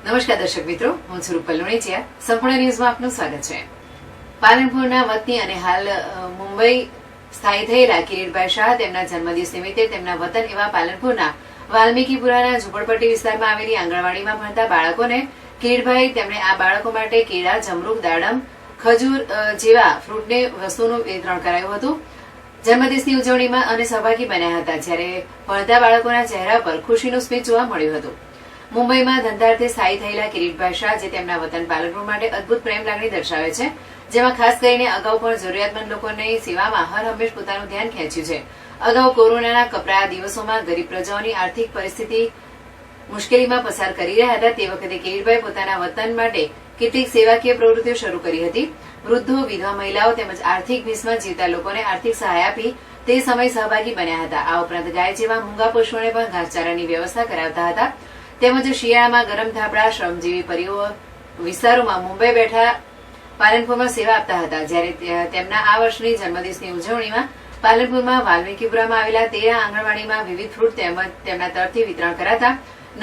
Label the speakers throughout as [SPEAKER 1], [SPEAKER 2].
[SPEAKER 1] નમસ્કાર દર્શક મિત્રો, હું છું રૂપલ લુણીચિયા. સંપૂર્ણ ન્યૂઝમાં આપનું સ્વાગત છે. પાલનપુરના વતની અને હાલ મુંબઈ સ્થાયી થયેલા કિરીટભાઈ શાહ તેમના જન્મદિવસ નિમિત્તે તેમના વતન એવા પાલનપુરના વાલ્મીકીપુરાના ઝુંપડપટ્ટી વિસ્તારમાં આવેલી આંગણવાડીમાં ભણતા બાળકોને કિરીટભાઈ તેમણે આ બાળકો માટે કેળા, જમરૂખ, દાડમ, ખજૂર જેવા ફ્રૂટની વસ્તુનું વિતરણ કરાયું હતું. જન્મદિવસની ઉજવણીમાં અને સહભાગી બન્યા હતા, જ્યારે ભણતા બાળકોના ચહેરા પર ખુશીનું સ્મિત જોવા મળ્યું હતું. મુંબઈમાં ધંધાર્થે સ્થાયી થયેલા કિરીટભાઈ શાહ જે તેમના વતન પાલનપુર માટે અદભુત પ્રેમ લાગણી દર્શાવે છે, જેમાં ખાસ કરીને અગાઉ પણ જરૂરિયાતમંદ લોકોની સેવામાં હર હંમેશ પોતાનું ધ્યાન ખેંચ્યું છે. અગાઉ કોરોનાના કપરા દિવસોમાં ગરીબ પ્રજાઓની આર્થિક પરિસ્થિતિ મુશ્કેલીમાં પસાર કરી રહ્યા હતા, તે વખતે કિરીટભાઈ પોતાના વતન માટે કેટલીક સેવાકીય પ્રવૃત્તિઓ શરૂ કરી હતી. વૃદ્ધો, વિધવા મહિલાઓ તેમજ આર્થિક ભીસમાં જીવતા લોકોને આર્થિક સહાય આપી તે સમય સહભાગી બન્યા હતા. આ ઉપરાંત ગાય જેવા મૂંગા પશુઓને પણ ઘાસચારાની વ્યવસ્થા કરાવતા હતા. તેમજ શિયાળામાં ગરમ ધાબળા, શ્રમજીવી વિસ્તારોમાં મુંબઈ બેઠા પાલનપુરમાં સેવા આપતા હતા. જ્યારે તેમના આ વર્ષની જન્મદિવસની ઉજવણીમાં પાલનપુરમાં વાલ્મીકીપુરામાં આવેલા તેરા આંગણવાડીમાં વિવિધ ફ્રૂટ તેમજ તેમના તરફથી વિતરણ કરાતા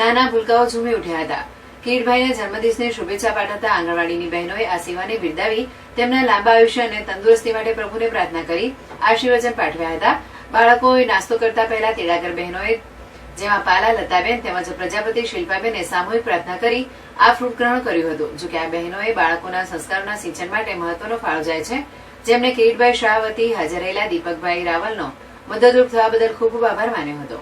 [SPEAKER 1] નાના ભૂલકાઓ ઝૂમી ઉઠ્યા હતા. કિરીટભાઈને જન્મદિવસની શુભેચ્છા પાઠવતા આંગણવાડીની બહેનોએ આ સેવાને બિરદાવી તેમના લાંબા આયુષ્ય અને તંદુરસ્તી માટે પ્રભુને પ્રાર્થના કરી આશીર્વચન પાઠવ્યા હતા. બાળકોએ નાસ્તો કરતા પહેલા તેડાગર બહેનોએ જેમાં પાલા લતાબેન તેમજ પ્રજાપતિ શિલ્પાબેને સામૂહિક પ્રાર્થના કરી આ ફ્રૂટ ગ્રહણ કર્યું હતું. જોકે આ બહેનોએ બાળકોના સંસ્કારોના સિંચન માટે મહત્વનો ફાળો જાય છે, જેમને કિરીટભાઈ શાહ વતી હાજર રહેલા દીપકભાઈ રાવલનો મદદરૂપ થવા બદલ ખૂબ ખૂબ આભાર માન્યો હતો.